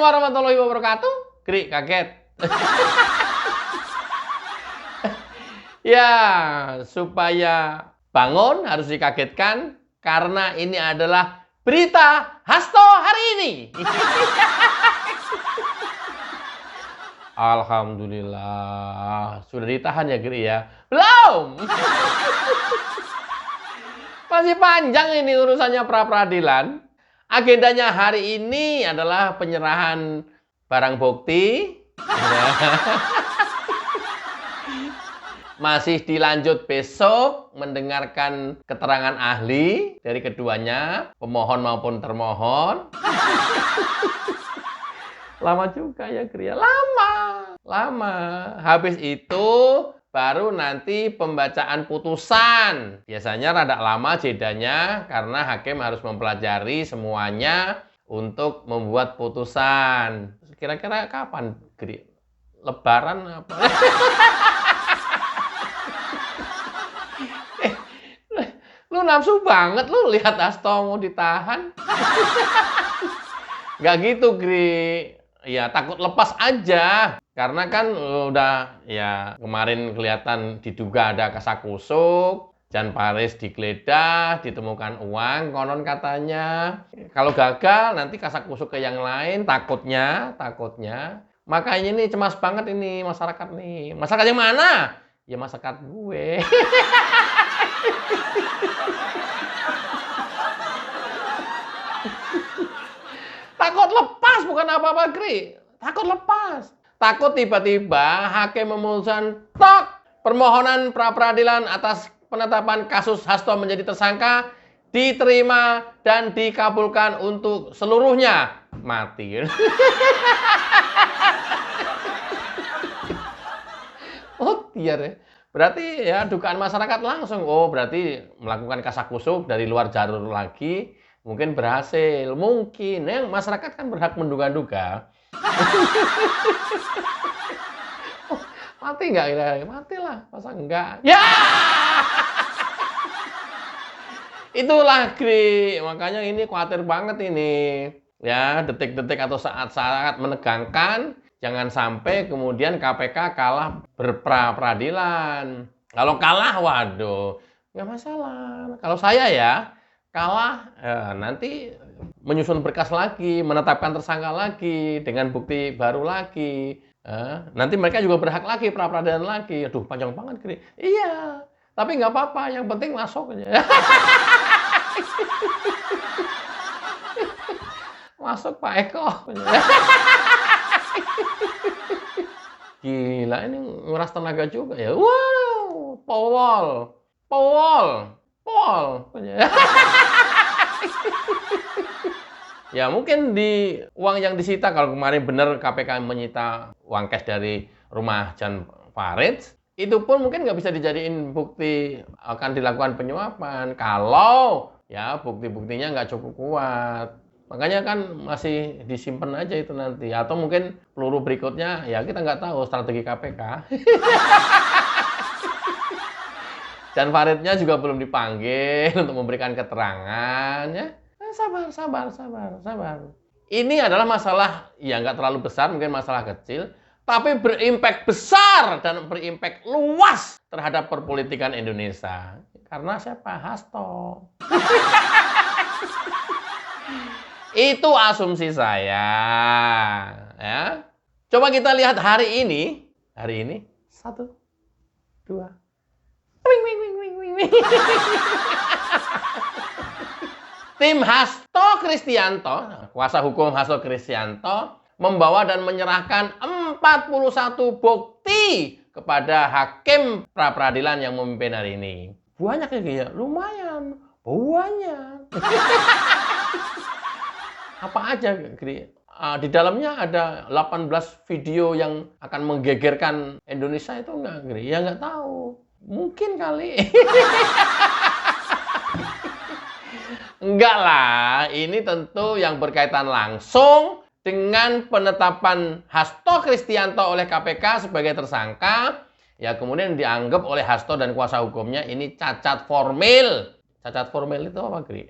warahmatullahi wabarakatuh. Gri, kaget. Ya, supaya bangun harus dikagetkan karena ini adalah berita Hasto hari ini. Alhamdulillah. Sudah ditahan ya, Gri ya? Belum. Masih panjang ini urusannya pra-peradilan. Agendanya hari ini adalah penyerahan barang bukti. Masih dilanjut besok mendengarkan keterangan ahli dari keduanya, pemohon maupun termohon. Lama juga ya, Gria. Lama. Habis itu baru nanti pembacaan putusan. Biasanya rada lama jedanya karena hakim harus mempelajari semuanya untuk membuat putusan. Kira-kira kapan, Gri? Lebaran apa? Lu nafsu banget lu lihat Hasto mau ditahan. Gak gitu, Gri. Ya takut lepas aja. Karena kan udah ya kemarin kelihatan diduga ada kasakusuk. Jan Farid digeledah, ditemukan uang, konon katanya. Kalau gagal nanti kasakusuk ke yang lain, takutnya. Makanya ini cemas banget ini masyarakat nih. Masyarakat yang mana? Ya masyarakat gue. Takut lepas bukan apa-apa, Gri. Takut lepas. Takut tiba-tiba hakim memutuskan permohonan pra-peradilan atas penetapan kasus Hasto menjadi tersangka diterima dan dikabulkan untuk seluruhnya. Mati. Oh, biar ya. Berarti ya dugaan masyarakat langsung. Oh, berarti melakukan kasakusuk dari luar jalur lagi. Mungkin berhasil. Mungkin. Yang masyarakat kan berhak menduga-duga. Oh, mati nggak? Matilah. Masa enggak? Ya! Itulah, Gri. Makanya ini khawatir banget ini. Ya, detik-detik atau saat-saat menegangkan. Jangan sampai kemudian KPK kalah berpra-peradilan. Kalau kalah, waduh, nggak masalah. Kalau saya ya, kalah, nanti menyusun berkas lagi, menetapkan tersangka lagi, dengan bukti baru lagi. Nanti mereka juga berhak lagi, pra-peradilan lagi. Aduh, panjang banget, Gri. Iya, tapi nggak apa-apa, yang penting masuk aja. Masuk Pak Eko. Gila, ini nguras tenaga juga ya. Wow, Paul. Ya mungkin di uang yang disita, kalau kemarin benar KPK menyita uang cash dari rumah Jan Farid, itu pun mungkin nggak bisa dijadiin bukti akan dilakukan penyuapan kalau ya bukti-buktinya nggak cukup kuat. Makanya kan masih disimpan aja itu nanti. Atau mungkin peluru berikutnya, ya kita nggak tahu strategi KPK. Dan Faridnya juga belum dipanggil untuk memberikan keterangan. Ya. Sabar. Ini adalah masalah yang nggak terlalu besar, mungkin masalah kecil. Tapi berimpak besar dan berimpak luas terhadap perpolitikan Indonesia. Karena siapa? Hasto. Itu asumsi saya. Ya. Coba kita lihat hari ini. 1, 2. Tim Hasto Kristianto, kuasa hukum Hasto Kristianto, membawa dan menyerahkan 41 bukti kepada hakim pra-peradilan yang memimpin hari ini. Banyak ya, lumayan. Banyak. Apa aja, Gri? Di dalamnya ada 18 video yang akan menggegerkan Indonesia itu enggak, Gri? Ya nggak tahu. Mungkin kali. Enggak lah, ini tentu yang berkaitan langsung dengan penetapan Hasto Kristianto oleh KPK sebagai tersangka. Ya kemudian dianggap oleh Hasto dan kuasa hukumnya ini cacat formil. Cacat formil itu apa, Gri?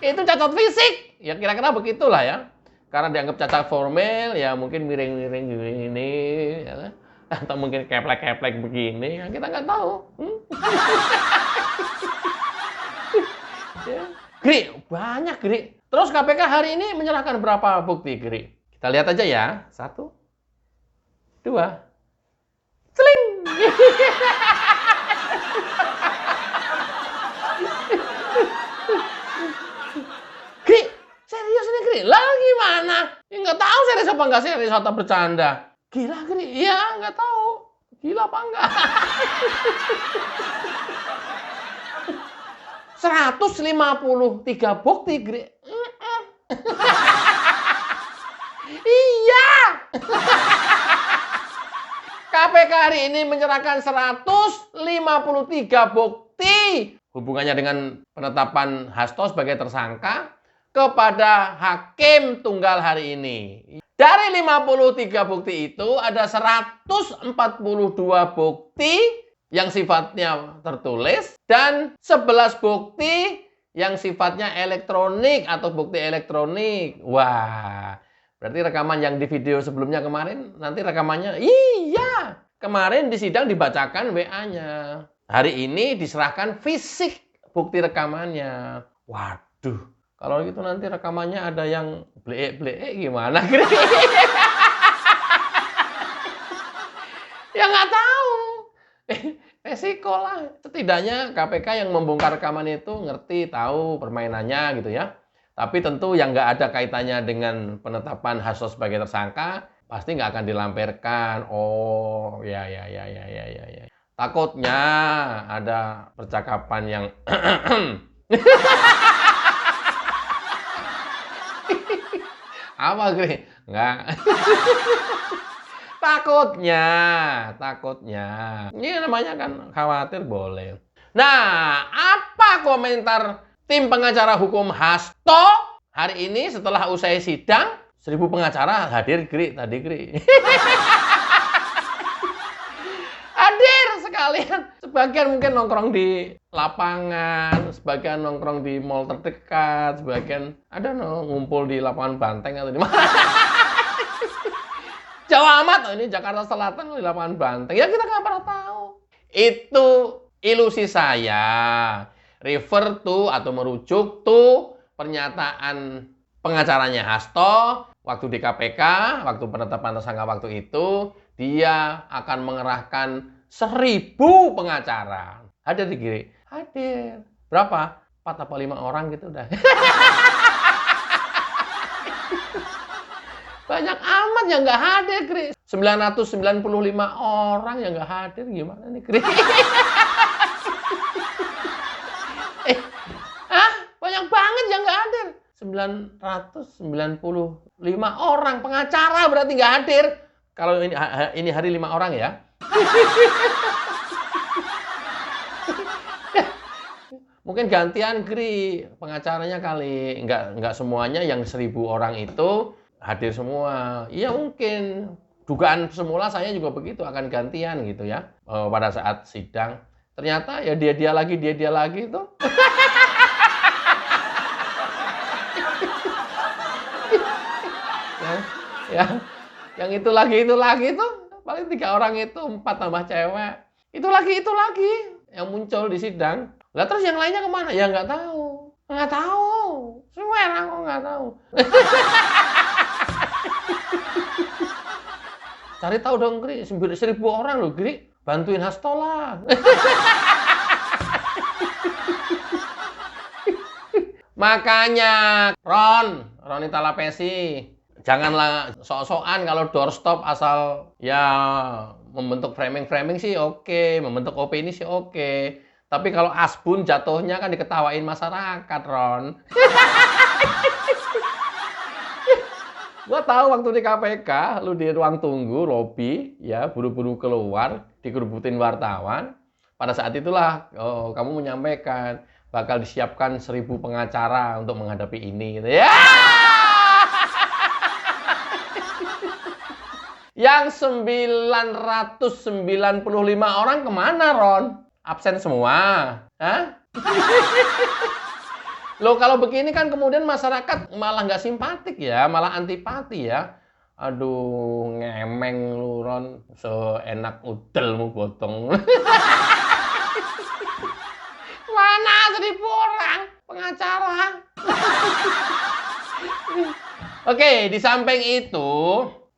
Itu cacat fisik. Ya kira-kira begitulah ya. Karena dianggap cacat formil, ya mungkin miring-miring gini, ya. Atau mungkin keplek-keplek begini, ya kita nggak tahu. Ya. Gri, banyak Gri. Terus KPK hari ini menyerahkan berapa bukti Gri? Kita lihat aja ya. 1, 2, celing. Gri, serius ini Gri? Lah gimana? Ya nggak tahu serius apa nggak serius atau bercanda. Gila Gri? Iya nggak tahu. Gila apa enggak? 153 bukti Gri. Iya. KPK hari ini menyerahkan 153 bukti hubungannya dengan penetapan Hasto sebagai tersangka kepada hakim tunggal hari ini. Dari 53 bukti itu ada 142 bukti yang sifatnya tertulis dan 11 bukti yang sifatnya elektronik atau bukti elektronik. Wah, berarti rekaman yang di video sebelumnya kemarin, nanti rekamannya, iya, kemarin di sidang dibacakan WA-nya. Hari ini diserahkan fisik bukti rekamannya. Waduh, kalau gitu nanti rekamannya ada yang bleek-bleek gimana? Ya nggak tahu. Resiko lah. Setidaknya KPK yang membongkar rekaman itu ngerti, tahu permainannya gitu ya. Tapi tentu yang nggak ada kaitannya dengan penetapan Hasto sebagai tersangka, pasti nggak akan dilampirkan. Oh, ya. Takutnya ada percakapan yang apa, Gri? Nggak. Takutnya. Ini namanya kan khawatir boleh. Nah, apa komentar tim pengacara hukum Hasto hari ini setelah usai sidang? 1000 pengacara hadir, Gri, tadi, Gri. Hadir sekalian. Sebagian mungkin nongkrong di lapangan, sebagian nongkrong di mall terdekat, sebagian ada ngumpul di lapangan Banteng atau di mana. Jawa amat, ini Jakarta Selatan di lapangan Banteng. Ya kita nggak pernah tahu. Itu ilusi saya. Refer to atau merujuk to pernyataan pengacaranya Hasto waktu di KPK, waktu penetapan tersangka waktu itu, dia akan mengerahkan 1000 pengacara. Hadir di Giri? Hadir. Berapa? 4 atau 5 orang gitu udah. Banyak amat yang nggak hadir, Gri. 995 orang yang nggak hadir. Gimana nih, Gri? Banyak banget yang nggak hadir. 995 orang pengacara berarti nggak hadir. Kalau ini hari 5 orang ya. Mungkin gantian, Gri, pengacaranya kali. Nggak semuanya yang 1000 orang itu hadir semua. Iya mungkin. Dugaan semula saya juga begitu, akan gantian gitu ya. Pada saat sidang. Ternyata ya dia lagi itu. ya, yang itu lagi tuh. Paling 3 orang itu, 4 tambah cewek. Itu lagi. Yang muncul di sidang. Lah terus yang lainnya kemana? Ya nggak tahu. Nggak tahu. Semua kok nggak tahu. Cari tahu dong, Gri. 1000 orang loh, Gri. Bantuin Hasto lah. Makanya, Roni Talapesi, janganlah sok-sokan kalau doorstop asal ya membentuk framing sih oke, membentuk opini sih oke. Tapi kalau asbun jatuhnya kan diketawain masyarakat, Ron. Gua tahu waktu di KPK, lu di ruang tunggu, lobi, ya buru-buru keluar, dikerubutin wartawan. Pada saat itulah kamu menyampaikan bakal disiapkan 1000 pengacara untuk menghadapi ini. Gitu. Ya! Yang 995 orang kemana, Ron? Absen semua? Hah? Loh kalau begini kan kemudian masyarakat malah nggak simpatik ya, malah antipati ya. Aduh, ngemeng lu Ron, seenak udelmu gotong. Mana 1.000 orang pengacara. Oke, di samping itu,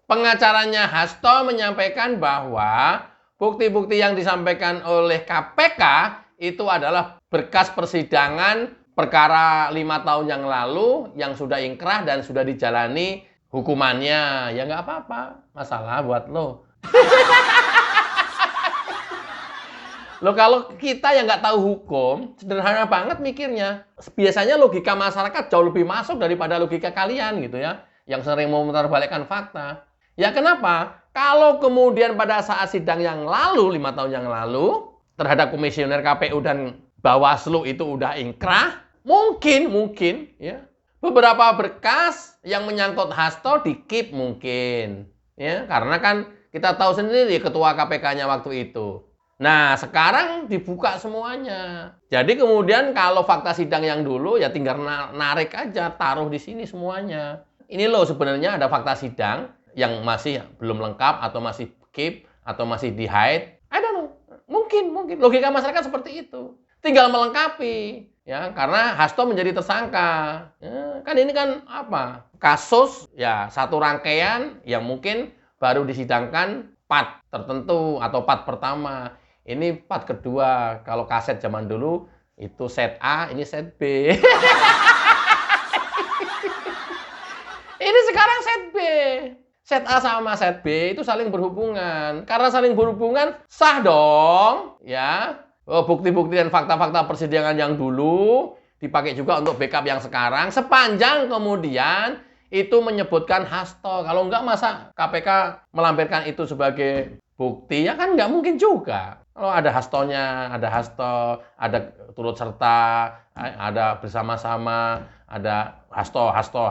pengacaranya Hasto menyampaikan bahwa bukti-bukti yang disampaikan oleh KPK itu adalah berkas persidangan perkara 5 tahun yang lalu yang sudah ingkrah dan sudah dijalani hukumannya. Ya nggak apa-apa, masalah buat lo. Loh kalau kita yang nggak tahu hukum, sederhana banget mikirnya. Biasanya logika masyarakat jauh lebih masuk daripada logika kalian gitu ya. Yang sering memutarbalikkan fakta. Ya kenapa? Kalau kemudian pada saat sidang yang lalu, 5 tahun yang lalu, terhadap komisioner KPU dan Bawaslu itu udah ingkrah, mungkin ya. Beberapa berkas yang menyangkut Hasto di-keep mungkin. Ya, karena kan kita tahu sendiri ketua KPK-nya waktu itu. Nah, sekarang dibuka semuanya. Jadi kemudian kalau fakta sidang yang dulu ya tinggal narik aja, taruh di sini semuanya. Ini loh sebenarnya ada fakta sidang yang masih belum lengkap atau masih keep atau masih di hide. I don't know. Mungkin logika masyarakat seperti itu. Tinggal melengkapi ya, karena Hasto menjadi tersangka. Ya, kan ini kan apa? Kasus ya satu rangkaian yang mungkin baru disidangkan part tertentu atau part pertama. Ini part kedua. Kalau kaset zaman dulu itu set A, ini set B. Ini sekarang set B. Set A sama set B itu saling berhubungan. Karena saling berhubungan, sah dong. Ya, bukti-bukti dan fakta-fakta persidangan yang dulu dipakai juga untuk backup yang sekarang. Sepanjang kemudian itu menyebutkan Hasto. Kalau enggak masa KPK melampirkan itu sebagai bukti, ya kan nggak mungkin juga. Kalau ada Hastonya, ada Hasto, ada turut serta, ada bersama-sama, ada Hasto,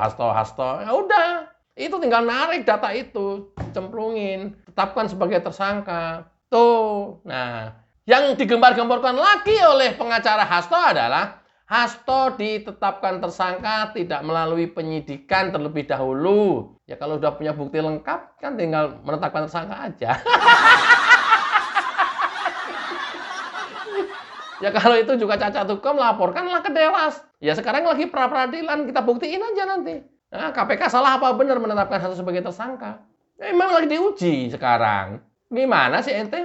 ya udah. Itu tinggal narik data itu, cemplungin, tetapkan sebagai tersangka. Tuh, nah, yang digembar-gemborkan lagi oleh pengacara Hasto adalah Hasto ditetapkan tersangka tidak melalui penyidikan terlebih dahulu. Ya kalau sudah punya bukti lengkap, kan tinggal menetapkan tersangka aja. Ya kalau itu juga cacat hukum, laporkanlah ke Dewas. Ya sekarang lagi pra-peradilan, kita buktiin aja nanti. Nah, KPK salah apa benar menetapkan Hasto sebagai tersangka? Ya, memang lagi diuji sekarang. Gimana sih ente?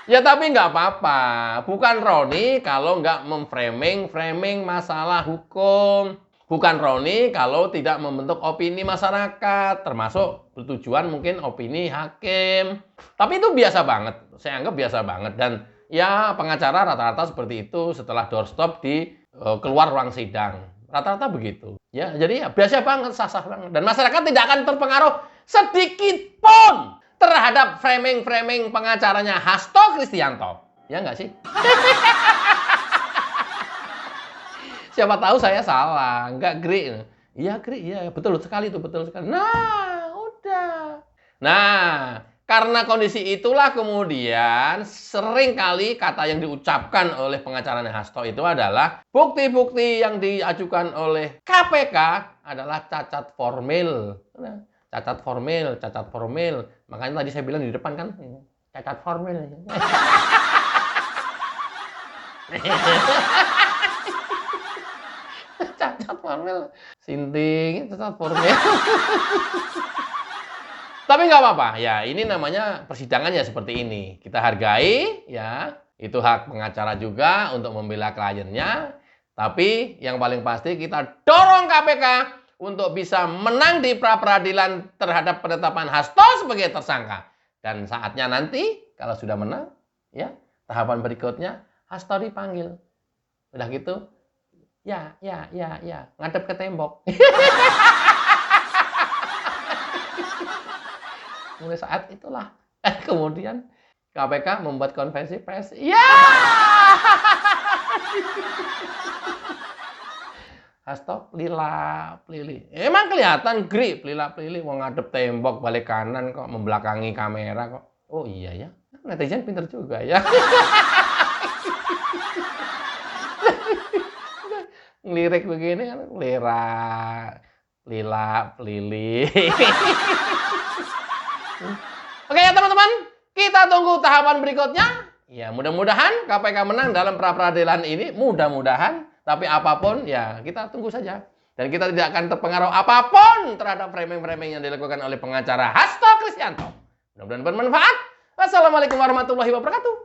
Ya tapi nggak apa-apa. Bukan Roni kalau nggak memframing masalah hukum. Bukan Roni kalau tidak membentuk opini masyarakat. Termasuk bertujuan mungkin opini hakim. Tapi itu biasa banget. Saya anggap biasa banget. Dan ya pengacara rata-rata seperti itu setelah doorstop di keluar ruang sidang. Rata-rata begitu. Ya, jadi ya biasa banget, sah-sah banget. Dan masyarakat tidak akan terpengaruh sedikit pun terhadap framing pengacaranya Hasto Kristianto. Ya nggak sih? Siapa tahu saya salah, nggak Gri. Iya Gri, iya betul sekali itu, betul sekali. Nah, udah. Nah, karena kondisi itulah kemudian seringkali kata yang diucapkan oleh pengacaranya Hasto itu adalah bukti-bukti yang diajukan oleh KPK adalah cacat formil. Nah, cacat formil. Makanya tadi saya bilang di depan kan, cacat formil. Cacat formil. Sinting, cacat formil. Tapi nggak apa-apa, ya ini namanya persidangan ya seperti ini. Kita hargai, ya itu hak pengacara juga untuk membela kliennya. Tapi yang paling pasti kita dorong KPK untuk bisa menang di pra-peradilan terhadap penetapan Hasto sebagai tersangka. Dan saatnya nanti, kalau sudah menang, ya tahapan berikutnya Hasto dipanggil. Udah gitu, ya, ngadep ke tembok. Mulai saat itulah, kemudian KPK membuat konferensi pers. Ya! Hasto pelila-pelili. Emang kelihatan Gri pelila-pelili mau ngadep tembok balik kanan kok membelakangi kamera kok. Oh iya ya. Netizen pinter juga ya. Ngelirik begini kan, lira, lila, lili. Oke ya teman-teman, kita tunggu tahapan berikutnya. Ya mudah-mudahan KPK menang dalam pra-peradilan ini, mudah-mudahan. Tapi apapun ya kita tunggu saja. Dan kita tidak akan terpengaruh apapun terhadap framing-framing yang dilakukan oleh pengacara Hasto Kristianto. Mudah-mudahan bermanfaat. Wassalamualaikum warahmatullahi wabarakatuh.